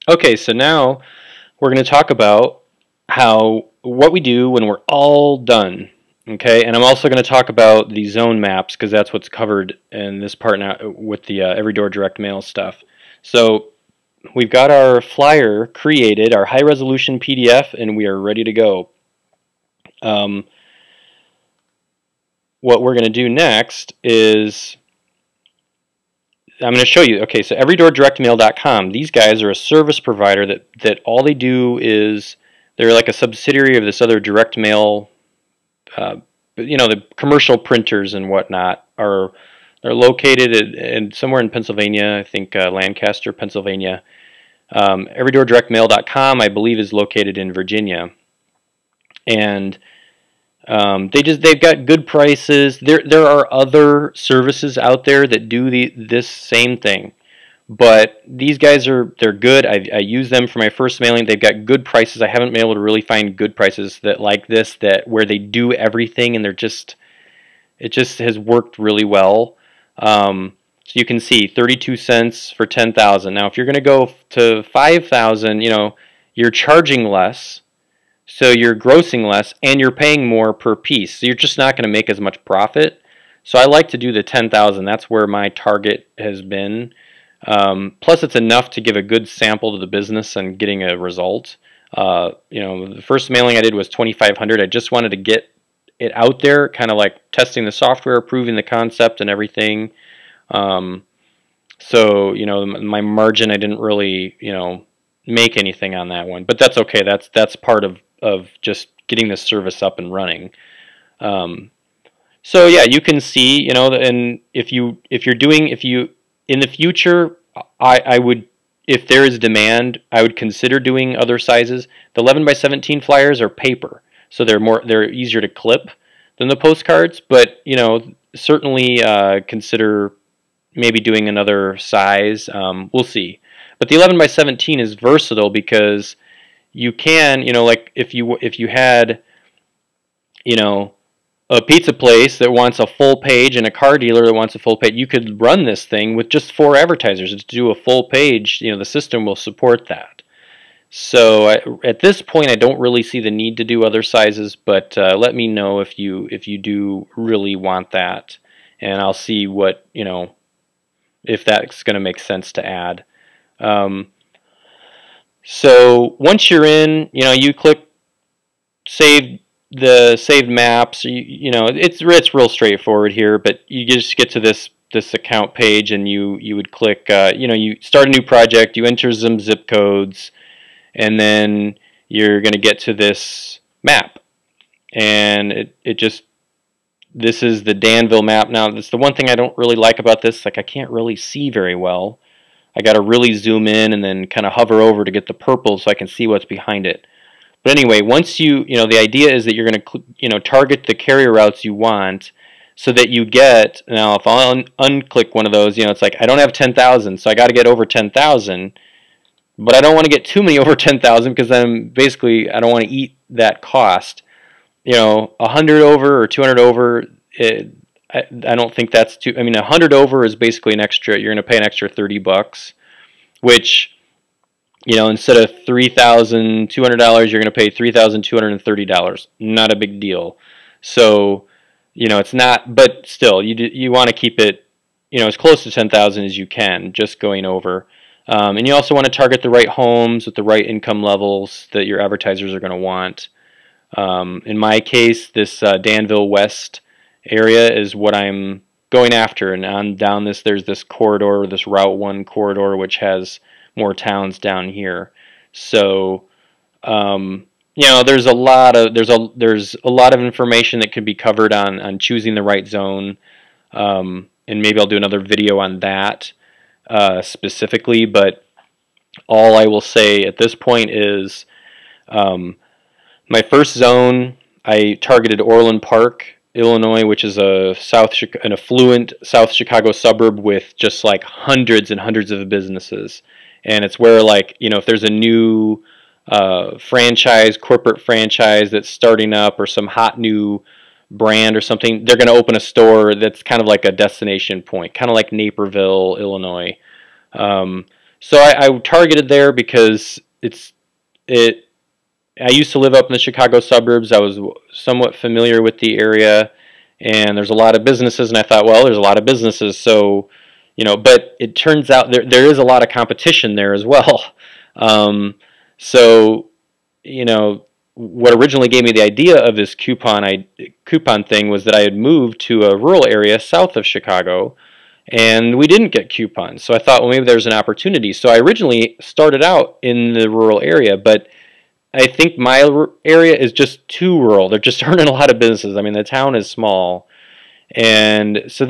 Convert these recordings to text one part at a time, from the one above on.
Okay, so now we're going to talk about what we do when we're all done. Okay, and I'm also going to talk about the zone maps because that's what's covered in this part now with the Everydoor direct mail stuff. So we've got our flyer created, our high resolution PDF, and we are ready to go. Um, what we're going to do next is I'm going to show you. Okay, so everydoordirectmail.com. These guys are a service provider that all they do is they're like a subsidiary of this other direct mail. The commercial printers and whatnot are located in somewhere in Pennsylvania. I think Lancaster, Pennsylvania. Everydoordirectmail.com, I believe, is located in Virginia, and they've got good prices. There are other services out there that do this same thing, but these guys they're good. I use them for my first mailing. They've got good prices. I haven't been able to really find good prices that like this, that where they do everything and it just has worked really well. So you can see 32 cents for 10,000. Now if you're going to go to 5,000, you're charging less. So you're grossing less and you're paying more per piece. So you're just not going to make as much profit. So I like to do the 10,000. That's where my target has been. Plus it's enough to give a good sample to the business and getting a result. The first mailing I did was 2,500. I just wanted to get it out there, kind of like testing the software, proving the concept and everything. So my margin, I didn't really make anything on that one, but that's okay. That's part of just getting this service up and running. So yeah, you can see, and if you in the future, I would, if there is demand, I would consider doing other sizes. The 11 by 17 flyers are paper, so they're easier to clip than the postcards, but certainly consider maybe doing another size. We'll see. But the 11 by 17 is versatile because you can, like if you had, a pizza place that wants a full page and a car dealer that wants a full page, you could run this thing with just 4 advertisers to do a full page. The system will support that. So at this point, I don't really see the need to do other sizes, but let me know if you do really want that, and I'll see what if that's going to make sense to add. So once you're in, you click save the saved maps. It's real straightforward here, but you just get to this account page, and you would click. You start a new project. You enter some zip codes, and then you're going to get to this map, and this is the Danville map. Now, that's the one thing I don't really like about this. Like, I can't really see very well. I got to really zoom in and then kind of hover over to get the purple so I can see what's behind it. But anyway, once the idea is that you're going to, target the carrier routes you want so that you get, now if I unclick one of those, it's like I don't have 10,000, so I got to get over 10,000, but I don't want to get too many over 10,000 because then basically I don't want to eat that cost. 100 over or 200 over, I don't think that's too. 100 over is basically an extra. You're going to pay an extra $30, which, instead of $3,200, you're going to pay $3,230. Not a big deal. So, it's not. But still, you want to keep it, as close to 10,000 as you can, just going over. And you also want to target the right homes with the right income levels that your advertisers are going to want. In my case, this Danville West area is what I'm going after, and down there's this corridor, this Route 1 corridor, which has more towns down here. So there's a lot of information that can be covered on choosing the right zone, and maybe I'll do another video on that specifically. But all I will say at this point is my first zone, I targeted Orland Park, Illinois, which is an affluent South Chicago suburb with just like hundreds and hundreds of businesses. And it's where, like, if there's a new corporate franchise that's starting up, or some hot new brand or something, they're going to open a store that's kind of like a destination point, kind of like Naperville, Illinois. So I targeted there because it. I used to live up in the Chicago suburbs. I was somewhat familiar with the area, and there's a lot of businesses. And I thought, well, there's a lot of businesses, so But it turns out there is a lot of competition there as well. So what originally gave me the idea of this coupon thing was that I had moved to a rural area south of Chicago, and we didn't get coupons. So I thought, well, maybe there's an opportunity. So I originally started out in the rural area, but I think my area is just too rural. There just aren't a lot of businesses. I mean, the town is small. And so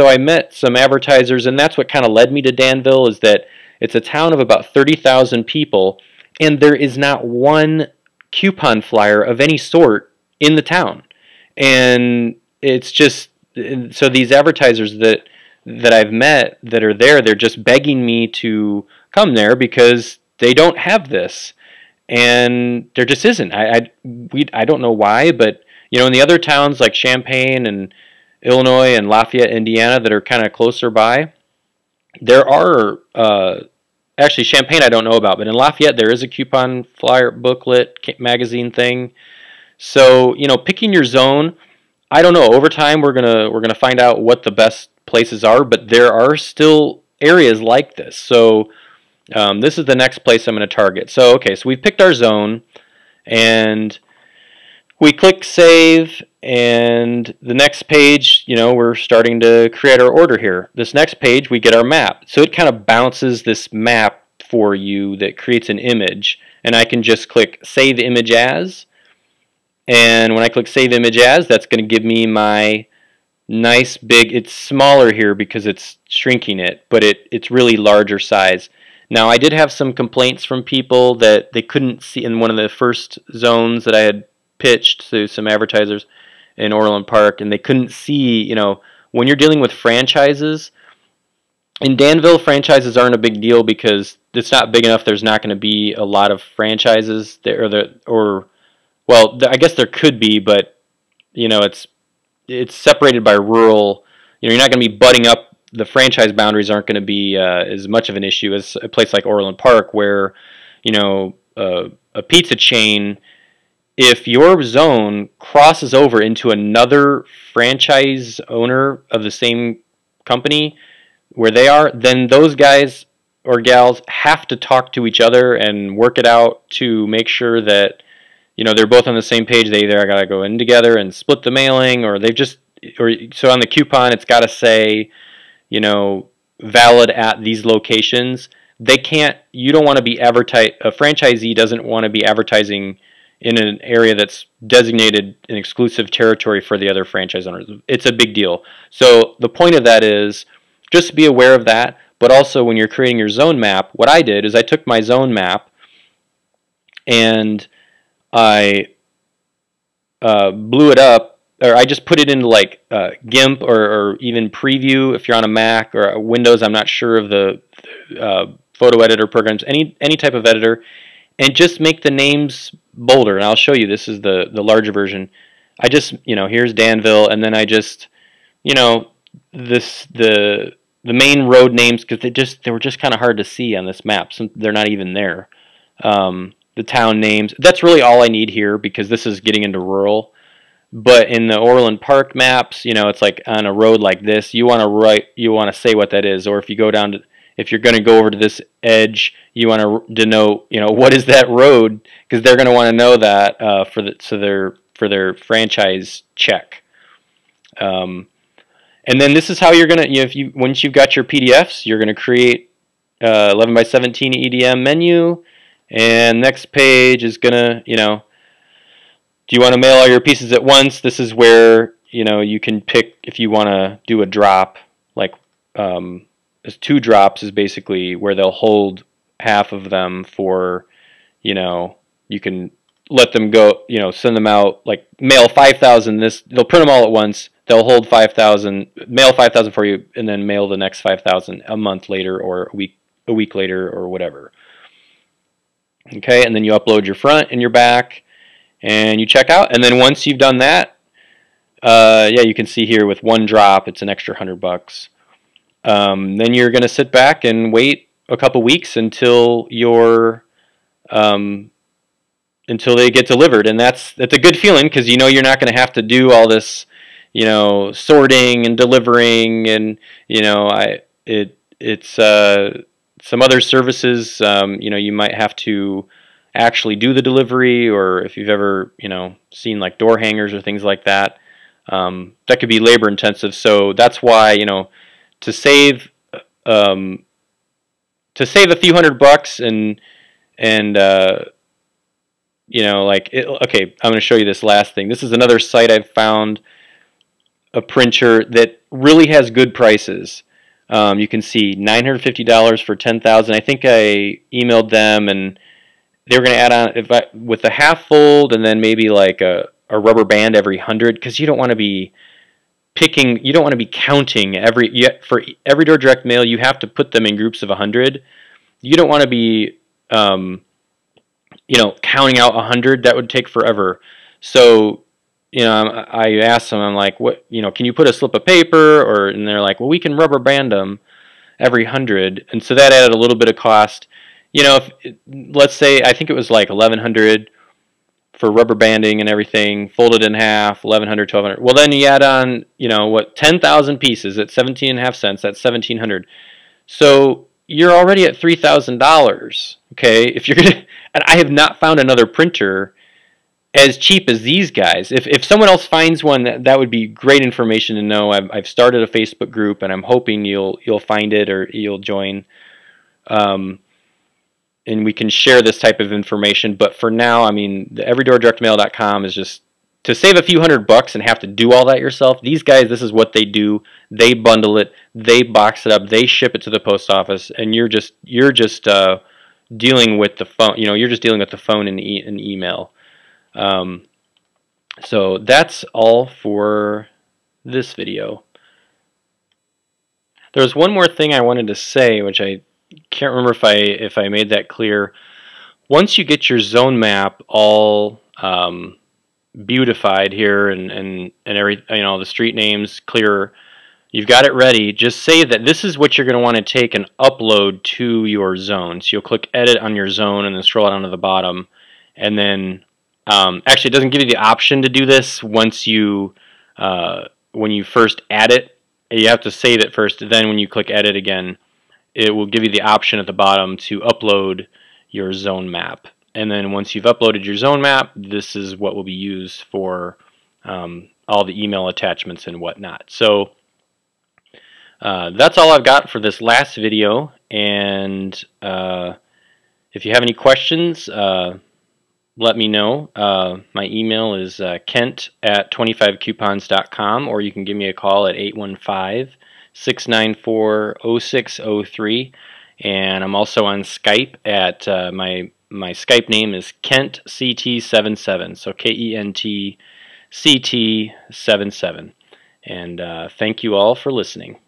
I met some advertisers, and that's what kind of led me to Danville, is that it's a town of about 30,000 people, and there is not one coupon flyer of any sort in the town. And it's just, so these advertisers that I've met that are there, they're just begging me to come there because they don't have this, and there just isn't. I don't know why, but in the other towns like Champaign and Illinois and Lafayette, Indiana, that are kind of closer by, there are actually Champaign I don't know about, but in Lafayette there is a coupon flyer booklet magazine thing. So picking your zone, I don't know. Over time we're gonna find out what the best places are, but there are still areas like this. So this is the next place I'm going to target. So okay, so we've picked our zone, and we click save, and the next page, we're starting to create our order here. This next page, we get our map. So it kind of bounces this map for you that creates an image, and I can just click save image as, and when I click save image as, that's going to give me my nice big, it's smaller here because it's shrinking it, but it's really larger size. Now I did have some complaints from people that they couldn't see in one of the first zones that I had pitched to some advertisers in Orland Park, and they couldn't see, when you're dealing with franchises, in Danville, franchises aren't a big deal because it's not big enough. There's not going to be a lot of franchises there, I guess there could be, but it's separated by rural. You're not going to be butting up. The franchise boundaries aren't going to be as much of an issue as a place like Orland Park, where a pizza chain, if your zone crosses over into another franchise owner of the same company where they are, then those guys or gals have to talk to each other and work it out to make sure that they're both on the same page. They either got to go in together and split the mailing, or so on the coupon it's got to say valid at these locations. They can't. You don't want to be a franchisee doesn't want to be advertising in an area that's designated an exclusive territory for the other franchise owners. It's a big deal. So the point of that is just be aware of that, but also when you're creating your zone map, what I did is I took my zone map and I blew it up, or I just put it into like GIMP or even Preview if you're on a Mac or Windows. I'm not sure of the photo editor programs, any type of editor, and just make the names bolder. And I'll show you. This is the larger version. I just here's Danville, and then I just the main road names, because they were just kind of hard to see on this map. So they're not even there. The town names. That's really all I need here because this is getting into rural. But in the Orland Park maps, it's like on a road like this, you want to say what that is, or if you go down to, if you're going to go over to this edge, you want to denote, what is that road, because they're going to want to know that for their franchise check. And then this is how you're going to, once you've got your PDFs, you're going to create 11 by 17 EDM menu, and next page is going to, do you want to mail all your pieces at once? This is where, you can pick if you want to do a drop, like, there's 2 drops is basically where they'll hold half of them for, you can let them go, send them out, like mail 5,000, they'll print them all at once, they'll hold 5,000, mail 5,000 for you, and then mail the next 5,000 a month later or a week later or whatever. Okay, and then you upload your front and your back, and you check out, and then once you've done that, you can see here with 1 drop, it's an extra $100. Then you're going to sit back and wait a couple weeks until until they get delivered, and that's a good feeling because you know you're not going to have to do all this, you know, sorting and delivering, and you know it's some other services, you know, you might have to actually do the delivery, or if you've ever, you know, seen like door hangers or things like that, that could be labor intensive. So that's why, you know, to save a few $100 and you know, like okay, I'm going to show you this last thing. This is another site I've found, a printer that really has good prices. You can see $950 for 10,000. I think I emailed them and they were going to add on with a half fold and then maybe like a rubber band every 100, because you don't want to be picking, you don't want to be counting for every door direct mail. You have to put them in groups of 100. You don't want to be you know, counting out 100. That would take forever. So, you know, I asked them, I'm like, what, you know, can you put a slip of paper, or, and they're like, well, we can rubber band them every 100, and so that added a little bit of cost. You know, let's say, I think it was like 1,100 for rubber banding and everything, folded in half, 1,100, 1,200. Well, then you add on, you know, what, 10,000 pieces at 17.5 cents, that's 1,700. So you're already at $3,000. Okay, if you're gonna, and I have not found another printer as cheap as these guys. If someone else finds one, that would be great information to know. I've started a Facebook group, and I'm hoping you'll find it or you'll join, and we can share this type of information. But for now, I mean, the everydoordirectmail.com is just to save a few $100 and have to do all that yourself. These guys, this is what they do. They bundle it, they box it up, they ship it to the post office, and you're just dealing with the phone. You know, you're just dealing with the phone and email. So that's all for this video. There was one more thing I wanted to say, which I can't remember if I made that clear. Once you get your zone map all beautified here and every, you know, the street names clear, you've got it ready, just say that this is what you're going to want to take and upload to your zone. So you'll click edit on your zone and then scroll down to the bottom, and then actually it doesn't give you the option to do this once you when you first add it. You have to save it first, then when you click edit again, it will give you the option at the bottom to upload your zone map. And then once you've uploaded your zone map, this is what will be used for all the email attachments and whatnot. So that's all I've got for this last video, and if you have any questions, let me know. My email is kent@25coupons.com, or you can give me a call at 815-694-0603, and I'm also on Skype at my Skype name is KentCT77, so KENTCT77. And thank you all for listening.